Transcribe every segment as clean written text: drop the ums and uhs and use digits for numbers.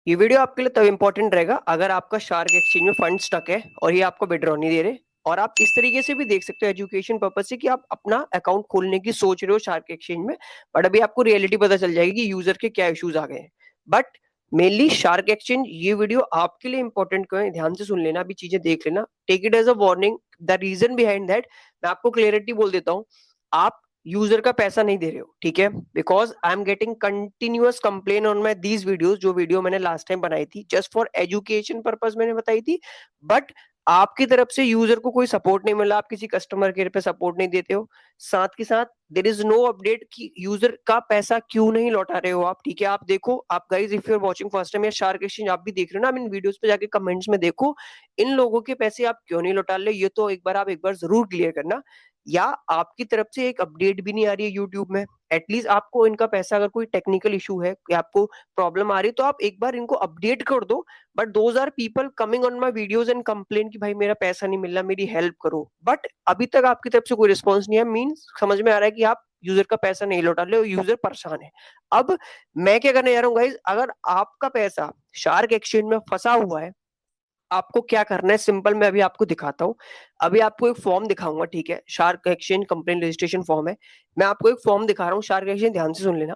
ये वीडियो आपके लिए तब इंपॉर्टेंट रहेगा अगर आपका शार्क एक्सचेंज में फंड स्टक है और ये आपको विड्रॉ नहीं दे रहे। और आप इस तरीके से भी देख सकते हो एजुकेशन पर्पज से कि आप अपना अकाउंट खोलने की सोच रहे हो शार्क एक्सचेंज में, बट अभी आपको रियलिटी पता चल जाएगी कि यूजर के क्या इश्यूज आ गए हैं। बट मेनली शार्क एक्सचेंज ये वीडियो आपके लिए इंपॉर्टेंट क्यों है, ध्यान से सुन लेना, अभी चीजें देख लेना, take it as a warning. The reason behind that मैं आपको क्लियरिटी बोल देता हूँ। आप यूजर का पैसा नहीं दे रहे हो, ठीक है, because I am getting continuous complain on my these videos. जो वीडियो मैंने लास्ट टाइम बनाई थी जस्ट फॉर एजुकेशन पर्पज मैंने बताई थी, बट आपकी तरफ से यूजर को कोई सपोर्ट नहीं मिला, आप किसी कस्टमर केयर पे सपोर्ट नहीं देते हो। साथ के साथ देर इज नो अपडेट कि यूजर का पैसा क्यों नहीं लौटा रहे हो आप, ठीक है। आप देखो, आप guys if you are watching first time या शार्क एक्सचेंज आप भी देख रहे हो ना, आप इन वीडियोस पे जाके कमेंट्स में देखो इन लोगों के पैसे आप क्यों नहीं लौटा रहे, ये तो एक बार जरूर क्लियर करना। या आपकी तरफ से एक अपडेट भी नहीं आ रही है यूट्यूब में, एटलीस्ट आपको इनका पैसा, अगर कोई टेक्निकल इशू है कि आपको प्रॉब्लम आ रही है तो आप एक बार इनको अपडेट कर दो। But those are people coming on my videos and complain कि भाई मेरा पैसा नहीं मिल रहा, मेरी हेल्प करो, बट अभी तक आपकी तरफ से कोई रिस्पॉन्स नहीं है। मीन्स समझ में आ रहा है कि आप यूजर का पैसा नहीं लौटा रहे हो, यूजर परेशान है। अब मैं क्या करने जा रहा हूँ गाइज, अगर आपका पैसा शार्क एक्सचेंज में फंसा हुआ है, आपको क्या करना है सिंपल, मैं अभी आपको दिखाता हूँ। अभी आपको एक फॉर्म दिखाऊंगा, ठीक है, shark exchange complain registration form है। मैं आपको एक फॉर्म दिखा रहा हूँ शार्क एक्सचेंज, ध्यान से सुन लेना।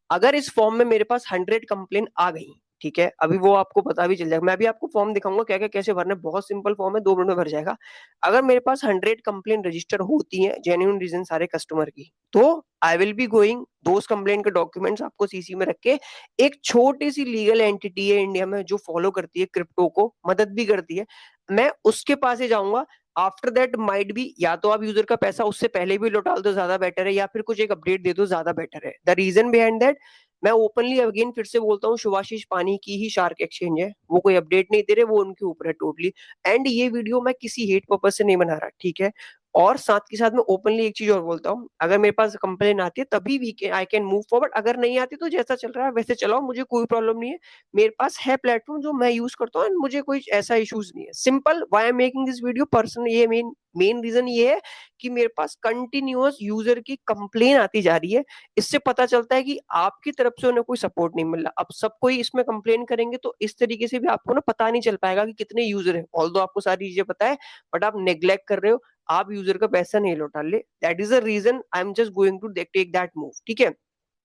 अगर इस फॉर्म में मेरे पास 100 कंप्लेन आ गई, ठीक है, अभी वो आपको पता भी चल जाएगा। मैं अभी आपको फॉर्म दिखाऊंगा क्या क्या कैसे भरना है, बहुत सिंपल फॉर्म है, 2 मिनट में भर जाएगा। अगर मेरे पास 100 कंप्लेन रजिस्टर होती है जेन्युइन रीजन सारे कस्टमर की, तो I will be going those complain के डॉक्यूमेंट्स आपको सीसी में रख के, एक छोटी सी लीगल एंटिटी है इंडिया में जो फॉलो करती है क्रिप्टो को, मदद भी करती है, मैं उसके पास ही जाऊंगा। आफ्टर दैट माइट बी, या तो आप यूजर का पैसा उससे पहले भी लौटा दो ज्यादा बेटर है, या फिर कुछ एक अपडेट दे दो ज्यादा बेटर है। द रीजन बिहाइंड दैट, मैं ओपनली अगेन फिर से बोलता हूँ, शुभाशीष पानी की ही शार्क एक्सचेंज है, वो कोई अपडेट नहीं दे रहे, वो उनके ऊपर है टोटली। एंड ये वीडियो मैं किसी हेट पर्पज से नहीं बना रहा, ठीक है। और साथ के साथ मैं ओपनली एक चीज और बोलता हूँ, अगर मेरे पास कंप्लेन आती है तभी we can I can move forward, अगर नहीं आती तो जैसा चल रहा है वैसे चलाओ, मुझे कोई प्रॉब्लम नहीं है। मेरे पास है प्लेटफॉर्म जो मैं यूज करता हूँ, मुझे कोई ऐसा इश्यूज नहीं है। Simple why I am making this video person, ये मेन मेन रीजन ये है कि मेरे पास कंटिन्यूअस यूजर की कंप्लेन आती जा रही है। इससे पता चलता है कि आपकी तरफ से उन्हें कोई सपोर्ट नहीं मिल रहा। अब सब कोई इसमें कंप्लेन करेंगे तो इस तरीके से भी आपको ना पता नहीं चल पाएगा कि कितने यूजर है, ऑल्दो आपको सारी चीजें पता है, बट आप नेग्लेक्ट कर रहे हो, आप यूजर का पैसा नहीं लौटा ले। That is the reason I am just going to take that move, ठीक है।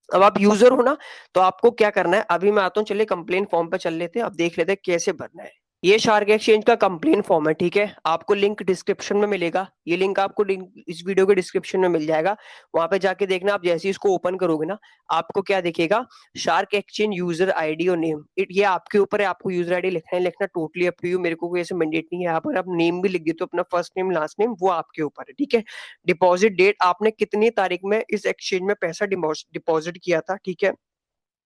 अब आप यूजर हो ना, तो आपको क्या करना है, अभी मैं आता हूँ, चलिए कंप्लेन फॉर्म पे चल लेते हैं, अब देख लेते हैं कैसे भरना है। ये शार्क एक्सचेंज का कंप्लेन फॉर्म है, ठीक है, आपको लिंक डिस्क्रिप्शन में मिलेगा, ये लिंक आपको इस वीडियो के डिस्क्रिप्शन में मिल जाएगा। वहां पे जाके देखना, आप जैसे ही इसको ओपन करोगे ना, आपको क्या दिखेगा, शार्क एक्सचेंज यूजर आईडी और नेम, ये आपके ऊपर है, आपको यूजर आईडी लिखना है लिखना, टोटली अप टू यू, मेरे को कोई ऐसे मैंडेट नहीं है। यहाँ पर आप नेम भी लिख देते हो अपना, फर्स्ट नेम लास्ट नेम, वो आपके ऊपर है, ठीक है। डिपॉजिट डेट, आपने कितनी तारीख में इस एक्सचेंज में पैसा डिपॉजिट किया था, ठीक है,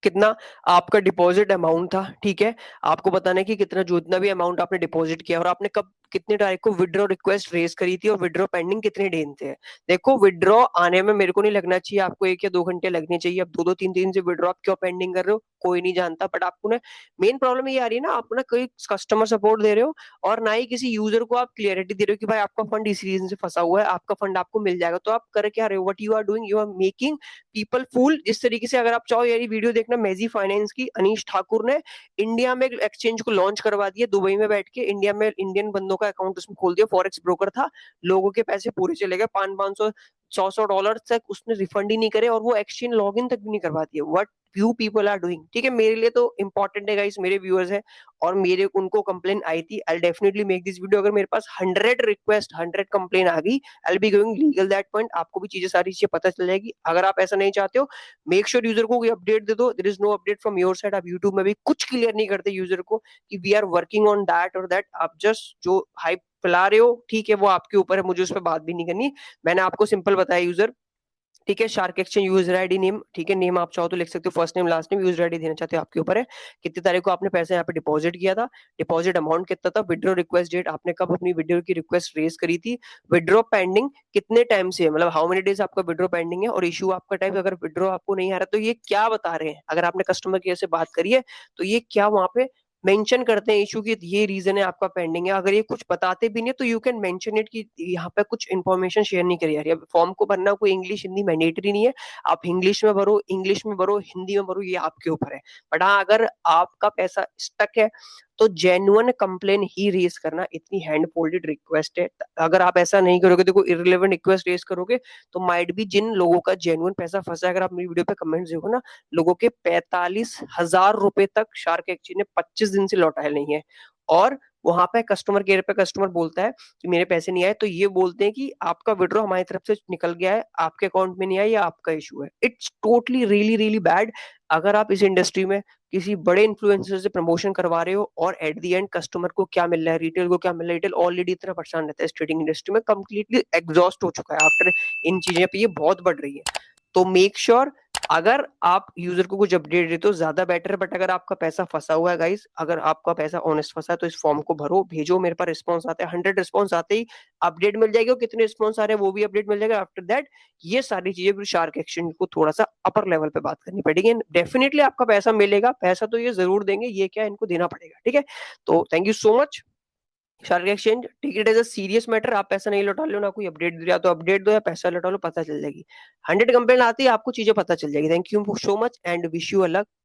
कितना आपका डिपॉजिट अमाउंट था, ठीक है। आपको बताना है कि कितना, जो इतना भी अमाउंट आपने डिपॉजिट किया, और आपने कब कितने तारीख को विड्रॉ रिक्वेस्ट रेज करी थी, और विड्रॉ पेंडिंग कितने दिन थे। देखो, विड्रॉ आने में मेरे को नहीं लगना चाहिए आपको 1 या 2 घंटे लगने चाहिए। अब 2-2 3 दिन से विड्रॉ आप क्यों पेंडिंग कर रहे हो कोई नहीं जानता, बट आपको ना मेन प्रॉब्लम ये आ रही है ना, आप ना कोई कस्टमर सपोर्ट दे रहे हो और ना ही किसी यूजर को आप क्लियरिटी दे रहे हो कि भाई आपका फंड इस रीजन से फंसा हुआ है, आपका फंड आपको मिल जाएगा। तो आप कर क्या रहे हो, what you are doing, you are making people fool. जिस तरीके से, अगर आप चाहो यार वीडियो देखना, मेजी फाइनेंस की अनीश ठाकुर ने इंडिया में एक्सचेंज को लॉन्च करवा दिया, दुबई में बैठ के इंडिया में इंडियन बंदों का अकाउंट उसमें खोल दिया, फॉरेक्स ब्रोकर था, लोगों के पैसे पूरे चले गए, 500 500 100 100 डॉलर तक उसने रिफंड ही नहीं करे, और वो एक्सचेंज लॉगिन तक भी नहीं करवा दिया। What you people are doing, ठीक है, मेरे लिए तो इंपॉर्टेंट है गाइस, मेरे व्यूअर्स है, और मेरे उनको कंप्लेन आई थी, I definitely make this video. अगर मेरे पास 100 रिक्वेस्ट 100 कंप्लेन आ गई, I be going legal that point, आपको भी चीजें सारी चीजें पता चल जाएगी। अगर आप ऐसा नहीं चाहते हो, मेक श्योर यूजर को कोई अपडेट दे दो, there is no update from your side. आप यूट्यूब में भी कुछ क्लियर नहीं करते यूजर को कि we are working on that और दैट, आप जस्ट जो हाइप फैला रहे हो, ठीक है, वो आपके ऊपर है, मुझे उस पर बात भी नहीं करनी। मैंने आपको सिंपल बताया यूजर, ठीक है, shark exchange user ID name, ठीक है, नेम आप चाहो तो लिख सकते हो, first name last name, user ID देना चाहते हो आपके ऊपर है। कितनी तारीख को आपने पैसे यहाँ पे डिपॉजिट किया था, डिपॉजिट अमाउंट कितना था, विड्रॉ रिक्वेस्ट डेट, आपने कब अपनी विड्रॉ की रिक्वेस्ट रेज करी थी, विड्रॉ पेंडिंग कितने टाइम से है, मतलब हाउ मेनी डेज आपका विड्रॉ पेंडिंग है, और इशू आपका टाइप, अगर विड्रॉ आपको नहीं आ रहा तो ये क्या बता रहे हैं, अगर आपने कस्टमर केयर से बात करी है तो ये क्या वहां पे मेंशन करते हैं इशू की ये रीजन है आपका पेंडिंग है। अगर ये कुछ बताते भी नहीं तो यू कैन मेंशन इट कि यहाँ पे कुछ इन्फॉर्मेशन शेयर नहीं करी जा रही है। फॉर्म को भरना कोई इंग्लिश हिंदी मैंडेटरी नहीं है, आप इंग्लिश में भरो, हिंदी में भरो, ये आपके ऊपर है। बट हाँ, अगर आपका पैसा स्टक है तो जेन्युइन कंप्लेन ही रेज करना, इतनी हैंड फोल्डेड रिक्वेस्ट है। अगर आप ऐसा नहीं करोगे, देखो इररिलेवेंट रिक्वेस्ट रेज करोगे तो माइट भी जिन लोगों का जेन्युइन पैसा फंसा है, अगर आप मेरी वीडियो पे कमेंट्स देखो ना, लोगों के 45,000 रुपए तक शार्क एक्सचेंज ने 25 दिन से लौटाए नहीं है। और वहां पे कस्टमर केयर पे कस्टमर बोलता है कि मेरे पैसे नहीं आए, तो ये बोलते हैं कि आपका विड्रॉ हमारी तरफ से निकल गया है, आपके अकाउंट में नहीं आया, या आपका इशू है। It's totally really really bad. अगर आप इस इंडस्ट्री में किसी बड़े इन्फ्लुएंसर से प्रमोशन करवा रहे हो और एट द एंड कस्टमर को क्या मिल रहा है, रिटेल को क्या मिल रहा है, रिटेल ऑलरेडी इतना परेशान रहता है इस ट्रेडिंग इंडस्ट्री में, कंप्लीटली एग्जॉस्ट हो चुका है आफ्टर इन चीजें पे, ये बहुत बढ़ रही है। तो मेक श्योर अगर आप यूजर को कुछ अपडेट देते हो ज्यादा बेटर है। बट अगर आपका पैसा फंसा हुआ है गाइस, अगर आपका पैसा ऑनेस्ट फंसा है, तो इस फॉर्म को भरो, भेजो, मेरे पास रिस्पॉन्स आते हैं, 100 रिस्पॉन्स आते ही अपडेट मिल जाएगी, और कितने रिस्पॉन्स आ रहे हैं वो भी अपडेट मिल जाएगा। आफ्टर दैट ये सारी चीजें फिर शार्क एक्सचेंज को थोड़ा सा अपर लेवल पे बात करनी पड़ेगी। डेफिनेटली आपका पैसा मिलेगा, पैसा तो ये जरूर देंगे, ये क्या इनको देना पड़ेगा, ठीक है। तो thank you so much Shark Exchange, take it as a serious matter. आप पैसा नहीं लौटा लो, ना कोई अपडेट दे रहा तो अपडेट दो, या पैसा लौटा लो, पता चल जाएगी। 100 कंप्लेंट आती है, आपको चीजें पता चल जाएगी। Thank you so much and wish you a luck.